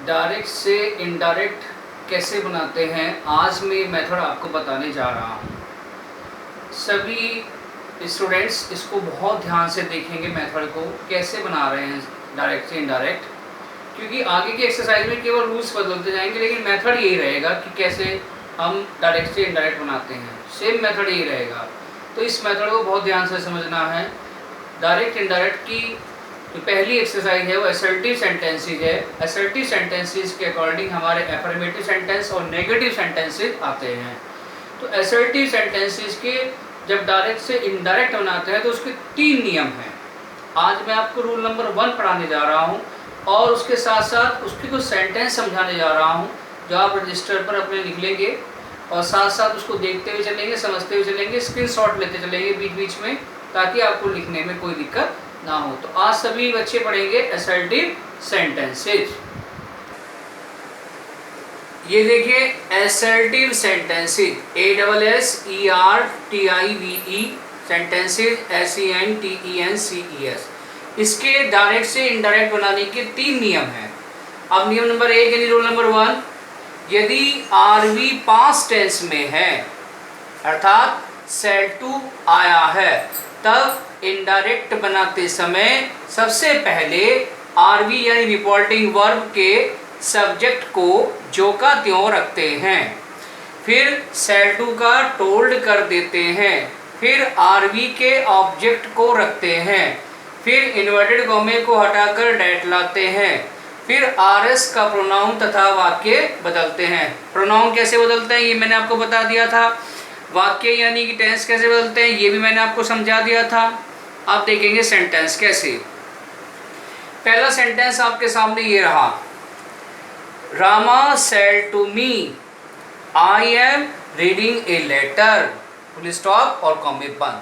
Direct से indirect कैसे बनाते हैं, आज मैं मेथड आपको बताने जा रहा हूँ। सभी स्टूडेंट्स इसको बहुत ध्यान से देखेंगे, मेथड को कैसे बना रहे हैं डायरेक्ट से इनडायरेक्ट, क्योंकि आगे की एक्सरसाइज में केवल रूल्स बदलते जाएंगे, लेकिन मेथड यही रहेगा कि कैसे हम डायरेक्ट से इनडायरेक्ट बनाते हैं। सेम मेथड यही रहेगा, तो इस मेथड को बहुत ध्यान से समझना है। डायरेक्ट इनडायरेक्ट की जो पहली एक्सरसाइज है वो असर्टिव सेंटेंसेज है। असर्टिव सेंटेंसेज के अकॉर्डिंग हमारे एफर्मेटिव सेंटेंस और नेगेटिव सेंटेंसेज आते हैं। तो असर्टिव सेंटेंसेज के जब डायरेक्ट से इनडायरेक्ट बनाते हैं तो उसके 3 नियम हैं। आज मैं आपको रूल नंबर 1 पढ़ाने जा रहा हूँ और उसके साथ साथ उसके कुछ सेंटेंस समझाने जा रहा हूँ, जो आप रजिस्टर पर अपने लिख लेंगे और साथ साथ उसको देखते हुए चलेंगे, समझते हुए चलेंगे, स्क्रीनशॉट लेते चलेंगे बीच बीच में, ताकि आपको लिखने में कोई दिक्कत ना हो। तो आज सभी बच्चे पढ़ेंगे असर्टिव सेंटेंसेज। ये देखिए assertive sentences, ASSERTIVE sentences, SENTENCES। इसके डायरेक्ट से इनडायरेक्ट बनाने के 3 नियम हैं। अब नियम नंबर 1 यानी रूल नंबर 1, यदि आरवी पास्ट टेंस में है अर्थात सेड टू आया है, तब इनडायरेक्ट बनाते समय सबसे पहले आरवी यानी रिपोर्टिंग वर्ब के सब्जेक्ट को जो का त्यों रखते हैं, फिर सेड टू का टोल्ड कर देते हैं, फिर आरवी के ऑब्जेक्ट को रखते हैं, फिर इन्वर्टेड कॉमे को हटाकर डैट लाते हैं, फिर आरएस का प्रोनाउन तथा वाक्य बदलते हैं। प्रोनाउन कैसे बदलते हैं ये मैंने आपको बता दिया था। वाक्य यानी कि टेंस कैसे बदलते हैं ये भी मैंने आपको समझा दिया था। आप देखेंगे सेंटेंस कैसे। पहला सेंटेंस आपके सामने ये रहा, Rama said to me I am reading a letter, full stop और कॉमे बंद।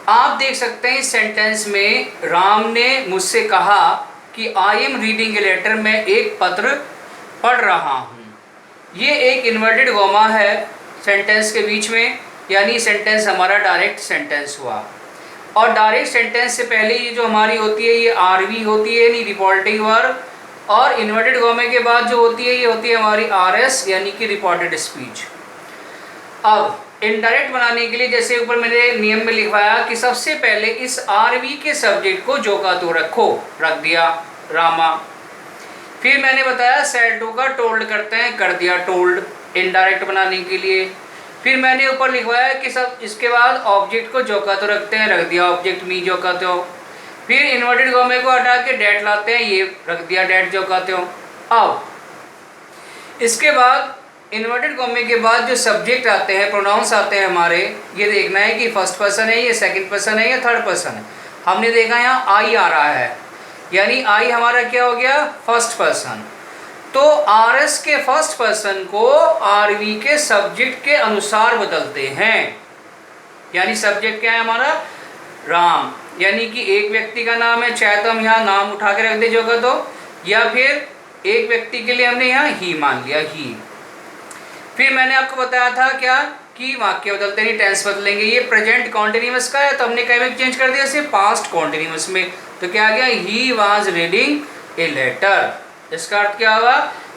आप देख सकते हैं इस सेंटेंस में राम ने मुझसे कहा कि I am reading a letter, मैं एक पत्र पढ़ रहा हूँ। ये एक इन्वर्टेड कॉमा है सेंटेंस के बीच में, यानी सेंटेंस हमारा डायरेक्ट सेंटेंस हुआ। और डायरेक्ट सेंटेंस से पहले ये जो हमारी होती है ये आरवी होती है यानी रिपोर्टिंग वर्ब, और इन्वर्टेड कॉमे के बाद जो होती है ये होती है हमारी आरएस यानी कि रिपोर्टेड स्पीच। अब इनडायरेक्ट बनाने के लिए जैसे ऊपर मैंने नियम में लिखवाया कि सबसे पहले इस आरवी के सब्जेक्ट को जो का तो रखो, रख दिया रामा। फिर मैंने बताया सेड टू का टोल्ड करते हैं, कर दिया टोल्ड इनडायरेक्ट बनाने के लिए। फिर मैंने ऊपर लिखवाया कि सब इसके बाद ऑब्जेक्ट को जो का तो रखते हैं, रख दिया ऑब्जेक्ट मी जो का तो। फिर इन्वर्टेड कॉमे को हटा के डैट लाते हैं, ये रख दिया डैट जो का तो। अब इसके बाद इन्वर्टेड कॉमे के बाद जो सब्जेक्ट आते हैं, प्रोनाउंस आते हैं हमारे, ये देखना है कि फर्स्ट पर्सन है, ये सेकंड पर्सन है या थर्ड पर्सन है। हमने देखा यहाँ आई आ रहा है, यानी आई हमारा क्या हो गया, फर्स्ट पर्सन। तो आरएस के फर्स्ट पर्सन को आरवी के सब्जेक्ट के अनुसार बदलते हैं। यानी सब्जेक्ट क्या है हमारा, राम, यानी कि एक व्यक्ति का नाम है, चाहे तो हम यहाँ नाम उठा के रख दे जो का तो, या फिर एक व्यक्ति के लिए हमने यहाँ ही मान लिया, ही। फिर मैंने आपको बताया था क्या कि वाक्य बदलते नहीं, टेंस बदलेंगे। ये प्रेजेंट कॉन्टिन्यूअस का है तो हमने कहीं में चेंज कर दिया इसे पास्ट कॉन्टिन्यूअस में, तो क्या आ गया, he was reading a letter. इसका अर्थ क्या हुआ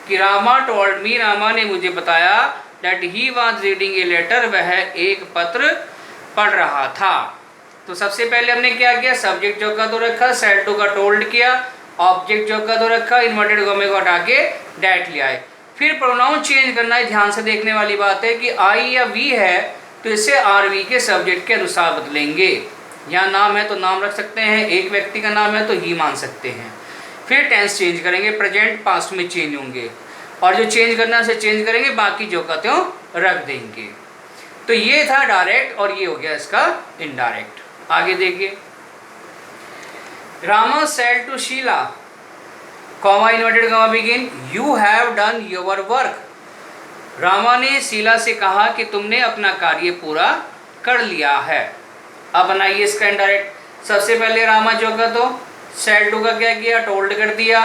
कि रामा टोल्ड मी, रामा ने मुझे बताया, that he was reading a letter, वह एक पत्र पढ़ रहा था। तो सबसे पहले हमने क्या किया, सब्जेक्ट जो का तो रखा, सेड टू का टोल्ड किया, ऑब्जेक्ट जो का तो रखा, इन्वर्टेड कॉमे को हटा के डैट लिया है। फिर प्रोनाउन चेंज करना है, ध्यान से देखने वाली बात है कि आई या वी है तो इसे आरवी के सब्जेक्ट के अनुसार बदलेंगे। यहाँ नाम है तो नाम रख सकते हैं, एक व्यक्ति का नाम है तो ही मान सकते हैं। फिर टेंस चेंज करेंगे, प्रेजेंट पास्ट में चेंज होंगे, और जो चेंज करना है उसे चेंज करेंगे, बाकी जो का त्यों रख देंगे। तो ये था डायरेक्ट और ये हो गया इसका इनडायरेक्ट। आगे देखिए, Rama said to Sheela, comma inverted comma begin, you have done your work. Rama ने शीला से कहा कि तुमने अपना कार्य पूरा कर लिया है। अब बनाइए इसका इनडायरेक्ट। सबसे पहले रामा जो का तो, सेड टू का क्या किया, टोल्ड कर दिया,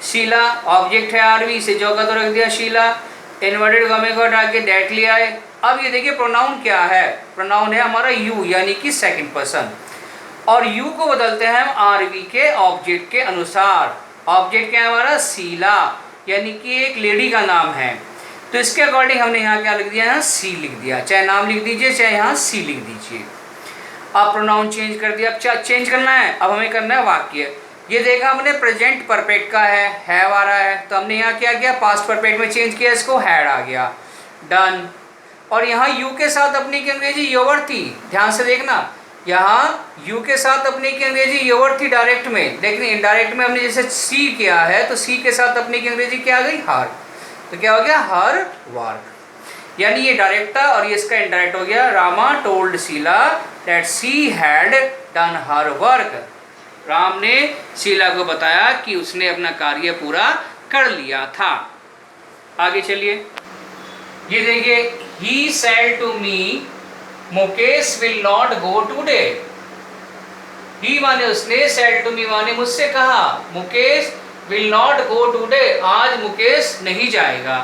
शीला ऑब्जेक्ट है आरवी से जो का तो रख दिया शीला, इन्वर्टेड कॉमे को हटा के डैट लिया है। अब ये देखिए प्रोनाउन क्या है, प्रोनाउन है हमारा यू यानी कि सेकंड पर्सन, और यू को बदलते हैं हम आरवी के ऑब्जेक्ट के अनुसार। ऑब्जेक्ट क्या है हमारा, शीला, यानी कि एक लेडी का नाम है। तो इसके अकॉर्डिंग हमने यहाँ क्या लिख दिया, यहाँ सी लिख दिया। चाहे नाम लिख दीजिए चाहे यहाँ सी लिख दीजिए। अब प्रोनाउन चेंज कर दिया। अब चेंज करना है, अब हमें करना है वाक्य। ये देखा हमने प्रेजेंट परफेक्ट का है, हैव आ रहा है, तो हमने यहाँ क्या किया, पास्ट परफेक्ट में चेंज किया, इसको हैड आ गया, डन। और यहाँ यू के साथ अपनी की अंग्रेजी योवर थी, ध्यान से देखना, यहाँ यू के साथ अपनी की अंग्रेजी योवर थी डायरेक्ट में, लेकिन इनडायरेक्ट में हमने जैसे सी किया है तो सी के साथ अपनी की अंग्रेजी क्या आ गई, हर। तो क्या हो गया, हर वर्क, यानी ये डायरेक्ट था और ये इसका इनडायरेक्ट हो गया। Rama told Sheela that she had done her work. Ram ने शीला को बताया कि उसने अपना कार्य पूरा कर लिया था। आगे चलिए, ये देखिए, he said to me Mukesh will not go today. He माने उसने, सेड टू मी माने मुझसे कहा, Mukesh will not go today, आज मुकेश नहीं जाएगा।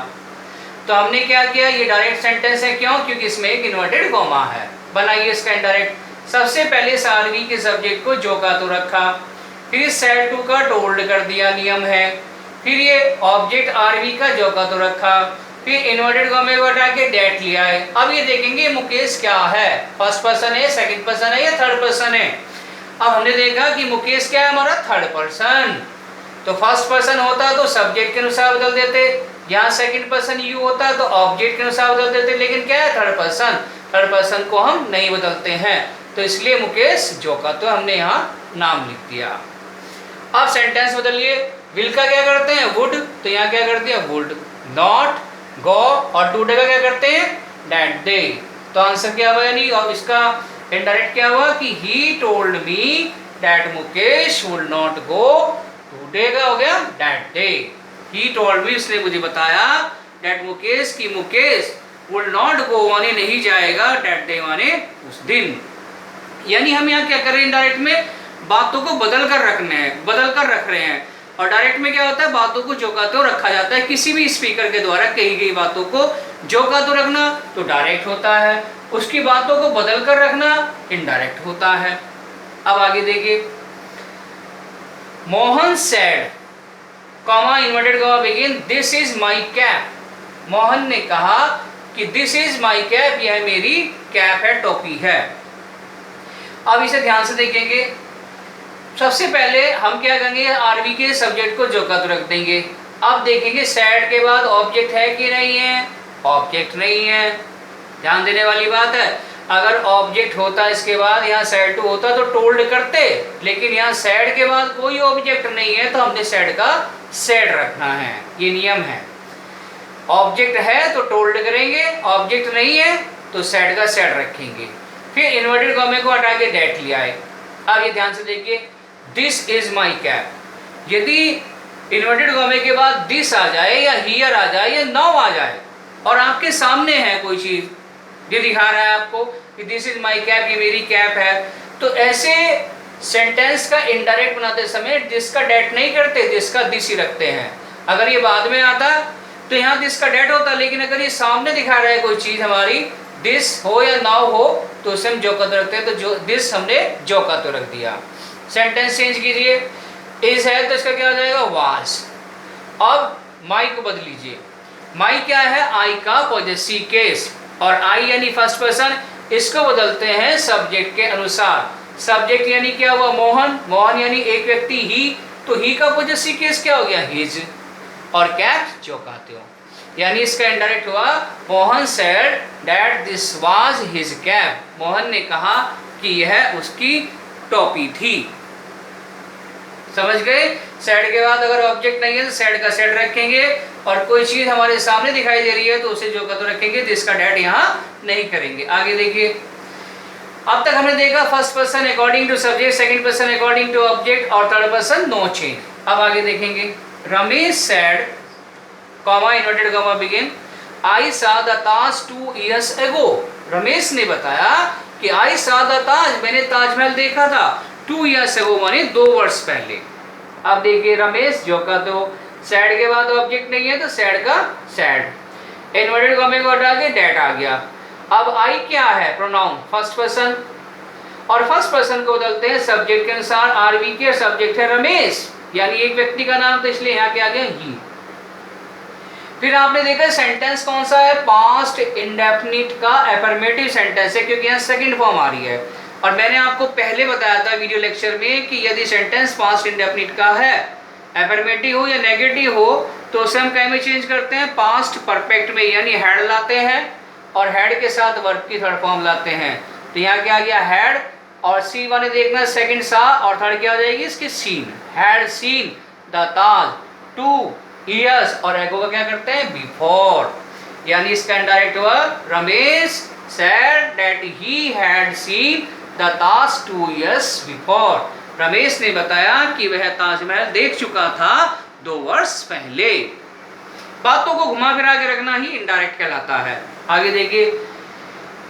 तो हमने क्या किया, ये डायरेक्ट सेंटेंस है, क्यों, क्योंकि इसमें एक इन्वर्टेड कॉमा है। बनाइए इसका इनडायरेक्ट। सबसे पहले सारवी के सब्जेक्ट को जो का तो रखा, फिर सेड टू का टोल्ड कर दिया, नियम है, फिर ये ऑब्जेक्ट आरवी का जो का तो रखा, फिर इन्वर्टेड कॉमा को हटा के डेट लिया है। अब ये देखेंगे मुकेश क्या है, फर्स्ट पर्सन है, सेकंड पर्सन है या थर्ड पर्सन है। अब हमने देखा कि मुकेश क्या है हमारा, थर्ड पर्सन। तो फर्स्ट पर्सन होता तो सब्जेक्ट के अनुसार बदल देते, यहाँ सेकंड पर्सन यू होता तो ऑब्जेक्ट के अनुसार बदल देते, लेकिन क्या है, थर्ड पर्सन। थर्ड पर्सन को हम नहीं बदलते हैं, तो इसलिए मुकेश जो का तो हमने यहाँ नाम लिख दिया। अब सेंटेंस बदलिए, विल का क्या करते हैं, वुड, तो यहाँ क्या कर दिया, वुड नॉट गो, और टुडे का क्या करते हैं, दैट डे। तो आंसर क्या हुआ, यानी और इसका इनडायरेक्ट क्या हुआ कि he told me that Mukesh would not go today, का हो गया that day. He told me, इसने मुझे बताया, दैट मुकेश की मुकेश वुड नॉट गो माने नहीं जाएगा, दैट डे माने उस दिन। यानी हम यहाँ क्या कर रहे हैं, इनडायरेक्ट में बातों को बदल कर रखने हैं, बदल कर रख रहे हैं। और डायरेक्ट में क्या होता है, बातों को जो का तो रखा जाता है। किसी भी स्पीकर के द्वारा कही गई बातों को जो का तो रखना तो डायरेक्ट होता है, उसकी बातों को बदल कर रखना इनडायरेक्ट होता है। अब आगे देखिए, Mohan said, comma inverted comma begin, this is my cap. Mohan ने कहा कि दिस इज माई कैप, यह मेरी कैप है, टोपी है। अब इसे ध्यान से देखेंगे। सबसे पहले हम क्या करेंगे, आरवी के सब्जेक्ट को जो का तो रख देंगे। अब देखेंगे सैड के बाद ऑब्जेक्ट है कि नहीं है, ऑब्जेक्ट नहीं है, ध्यान देने वाली बात है। अगर ऑब्जेक्ट होता इसके बाद यहाँ सैड टू होता तो टोल्ड करते, लेकिन यहाँ सैड के बाद कोई ऑब्जेक्ट नहीं है तो हमने सैड का सैड रखना है, ये नियम है। ऑब्जेक्ट है तो टोल्ड करेंगे, ऑब्जेक्ट नहीं है तो सैड का सैड रखेंगे। फिर इन्वर्टेड कॉमे को हटा के डेट लिया है। अब ये ध्यान से देखिए, दिस इज माई कैप। यदि इन्वर्टेड कॉमे के बाद दिस आ जाए या हियर आ जाए या नाउ आ जाए और आपके सामने है कोई चीज, ये दिखा रहा है आपको कि दिस इज माई कैप, ये मेरी कैप है, तो ऐसे सेंटेंस का इनडायरेक्ट बनाते समय दिस का डेट नहीं करते, दिस का दिस ही रखते हैं। अगर ये बाद में आता तो यहाँ दिस का डेट होता, लेकिन अगर ये सामने दिखा रहा है कोई चीज हमारी, दिस हो या नाउ हो, तो उसे हम जो का तो रखते हैं, तो जो दिस हमने जो का तो रख दिया। सेंटेंस चेंज कीजिए, इज है तो इसका क्या हो जाएगा, वाज। अब माई को बदल लीजिए, माई क्या है, आई का पॉजेसिव केस, और आई यानी फर्स्ट पर्सन, इसको बदलते हैं सब्जेक्ट के अनुसार। सब्जेक्ट यानी क्या हुआ, मोहन, मोहन यानी एक व्यक्ति ही, तो ही का पॉजेसिव केस क्या हो गया, हिज, और कैप जो कहते हो, यानी इसका इनडायरेक्ट हुआ, Mohan said that this was his cap. Mohan ने कहा कि यह उसकी टोपी थी। समझ गए? सेड के बाद अगर ऑब्जेक्ट नहीं है तो सेड का सेड रखेंगे, और कोई चीज हमारे सामने दिखाई दे रही है तो उसे जो का तो रखेंगे, दिस का डेट यहाँ नहीं करेंगे। आगे देखिए, अब तक हमने देखा first person according to subject, second person according to object, और थर्ड पर्सन नो चेंज। अब आगे देखेंगे, Ramesh said, comma inverted comma begin, I saw the Taj 2 years ago। Ramesh ने बताया कि आई सा द ताज, मैंने ताजमहल देखा था 2 years ago माने 2 वर्ष पहले। अब देखिए, रमेश जो का तो, सैड के बाद ऑब्जेक्ट नहीं है तो सैड का सैड, इन्वर्टेड कॉमे को हटा के डेट आ गया। अब आई क्या है, प्रोनाउन फर्स्ट पर्सन, और फर्स्ट पर्सन को बदलते हैं सब्जेक्ट के अनुसार। आरवी के सब्जेक्ट है रमेश, यानी एक व्यक्ति का नाम, तो इसलिए यहाँ क्या आ गया ही। फिर आपने देखा सेंटेंस कौन सा है, पास्ट इंडेफिनिट का अफर्मेटिव सेंटेंस है, क्योंकि यहाँ सेकंड फॉर्म आ रही है। और मैंने आपको पहले बताया था वीडियो लेक्चर में कि यदि सेंटेंस पास्ट इंडेफिनिट का है, अफर्मेटिव हो या नेगेटिव हो, तो उसे हम क्या में चेंज करते हैं, पास्ट परफेक्ट में, यानी हैड लाते हैं और हैड के साथ वर्ब की थर्ड फॉर्म लाते हैं। तो यहाँ क्या आ गया, हैड, और सी वाले देखना सेकंड सा, और थर्ड क्या हो जाएगी इसकी, seen. Had seen the Taj 2 years, और एगो का क्या करते हैं, बिफोर, यानी इसका इनडायरेक्ट हुआ, Ramesh said that he had seen the Taj 2 years before। Ramesh ने बताया कि वह ताजमहल देख चुका था 2 वर्ष पहले। बातों को घुमा फिरा के रखना ही इनडायरेक्ट कहलाता है। आगे देखिए,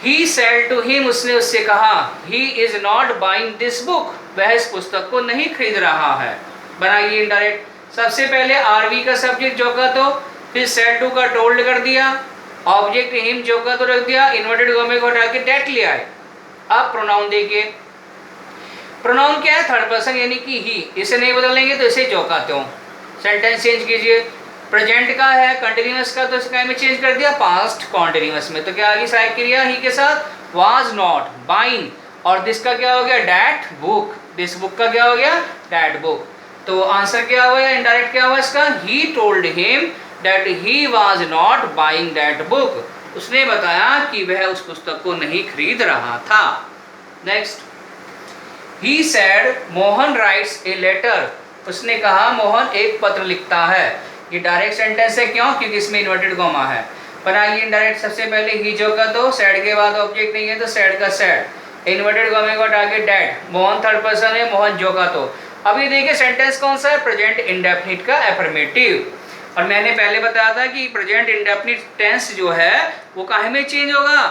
he said to him, उसने उससे कहा, he is not buying this book, वह इस पुस्तक को नहीं खरीद रहा है। बनाइए इनडायरेक्ट। सबसे पहले आरवी का सब्जेक्ट जो का तो, फिर सेड टू का टोल्ड कर दिया, ऑब्जेक्ट हिम जो का तो रख दिया, इन्वर्टेड कॉमे को हटा के डेट ले आए। अब प्रोनाउन देखिए, प्रोनाउन क्या है, थर्ड पर्सन यानी कि ही, इसे नहीं बदलेंगे तो इसे जो कहते हो। सेंटेंस चेंज कीजिए, प्रेजेंट का है कंटिन्यूअस का, तो इसका में चेंज कर दिया पास्ट कॉन्टिन्यूअस में, तो क्या आ गई सहायक क्रिया ही के साथ, वाज नॉट बाइंग, और दिस का क्या हो गया, डैट बुक, दिस बुक का क्या हो गया, डैट बुक। तो आंसर क्या हुआ, इनडायरेक्ट क्या हुआ इसका, he told him that he was not buying that book, उसने बताया कि वह उस पुस्तक को नहीं खरीद रहा था। Next, he said Mohan writes a letter, उसने कहा मोहन एक पत्र लिखता है। ये डायरेक्ट सेंटेंस है, क्यों, क्योंकि इसमें इन्वर्टेड कॉमा है। बनाइए इनडायरेक्ट, सबसे पहले ही जो का तो, सेड के बाद ऑब्जेक्ट नहीं है तो सेड का सेड, इन्वर्टेड कॉमे को हटा के डैट, मोहन थर्ड पर्सन है, मोहन जो का तो। अभी देखिए सेंटेंस कौन सा है, प्रेजेंट इंडेफिनिट का अफर्मेटिव। और मैंने पहले बताया था कि प्रेजेंट इंडेफिनिट टेंस जो है वो काहे में चेंज होगा,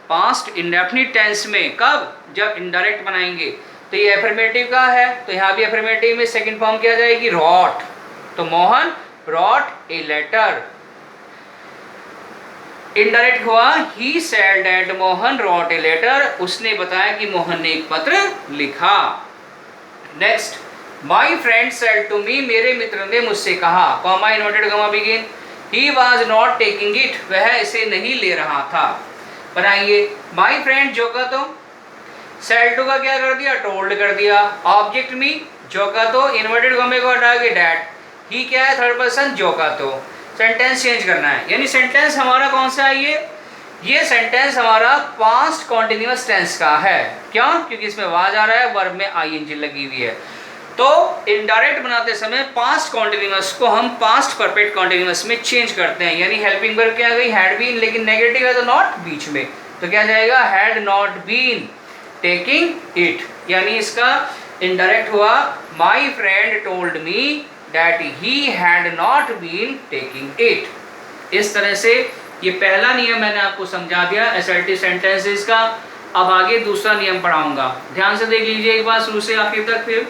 पास्ट इंडेफिनिट टेंस में। कब, जब इनडायरेक्ट बनाएंगे। तो ये अफर्मेटिव का है, तो यहाँ भी अफर्मेटिव में सेकंड फॉर्म क्या जाएगी, रॉट, तो Mohan wrote a letter. Indirect हुआ, he said that Mohan wrote a letter, उसने बताया कि मोहन ने एक पत्र लिखा। Next, my friend said to me, मेरे मित्र ने मुझसे कहा, comma inverted comma begin, he was not taking it, वह इसे नहीं ले रहा था। बनाइए, माई फ्रेंड जो का तो, सेड टू का क्या कर दिया, टोल्ड कर दिया, ऑब्जेक्ट मी जो का तो, इन्वर्टेड कॉमे को हटा के डैट, ही क्या है, थर्ड पर्सन जो का तो। सेंटेंस चेंज करना है, यानी सेंटेंस हमारा कौन सा है, ये सेंटेंस हमारा पास्ट कॉन्टिन्यूअस टेंस का है। क्यों, क्योंकि इसमें वाज आ रहा है, वर्ब में आईएनजी लगी हुई है। तो इनडायरेक्ट बनाते समय पास्ट कॉन्टिन्यूअस को हम पास्ट परफेक्ट कॉन्टिन्यूअस में चेंज करते हैं, यानी हेल्पिंग वर्ब क्या आ गई, हैड बीन, लेकिन नेगेटिव है तो नॉट बीच में, तो क्या जाएगा, had not been taking it, यानी इसका इनडायरेक्ट हुआ, my friend told me that he had not been taking it. इस तरह से ये पहला नियम मैंने आपको समझा दिया असर्टिव सेंटेंसेस का। अब आगे दूसरा नियम पढ़ाऊंगा, ध्यान से देख लीजिए एक बार शुरू से आखिर तक। फिर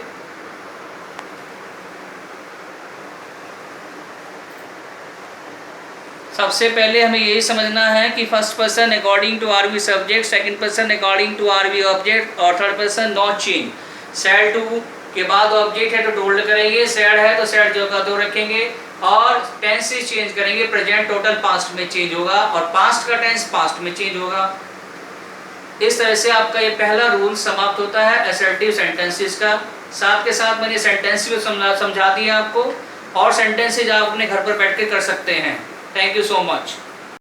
सबसे पहले हमें यही समझना है कि first person according to RV subject, second person according to RV object, और third person not change. Said to के बाद ऑब्जेक्ट है तो टोल्ड करेंगे, सेड है तो सेड जो का तो रखेंगे, और टेंस से चेंज करेंगे, प्रेजेंट टोटल पास्ट में चेंज होगा और पास्ट का टेंस पास्ट में चेंज होगा। इस तरह से आपका ये पहला रूल समाप्त होता है असर्टिव सेंटेंसेस का। साथ के साथ मैंने सेंटेंस भी समझा दिया आपको, और सेंटेंसेज आप अपने घर पर बैठ के कर सकते हैं। Thank you so much.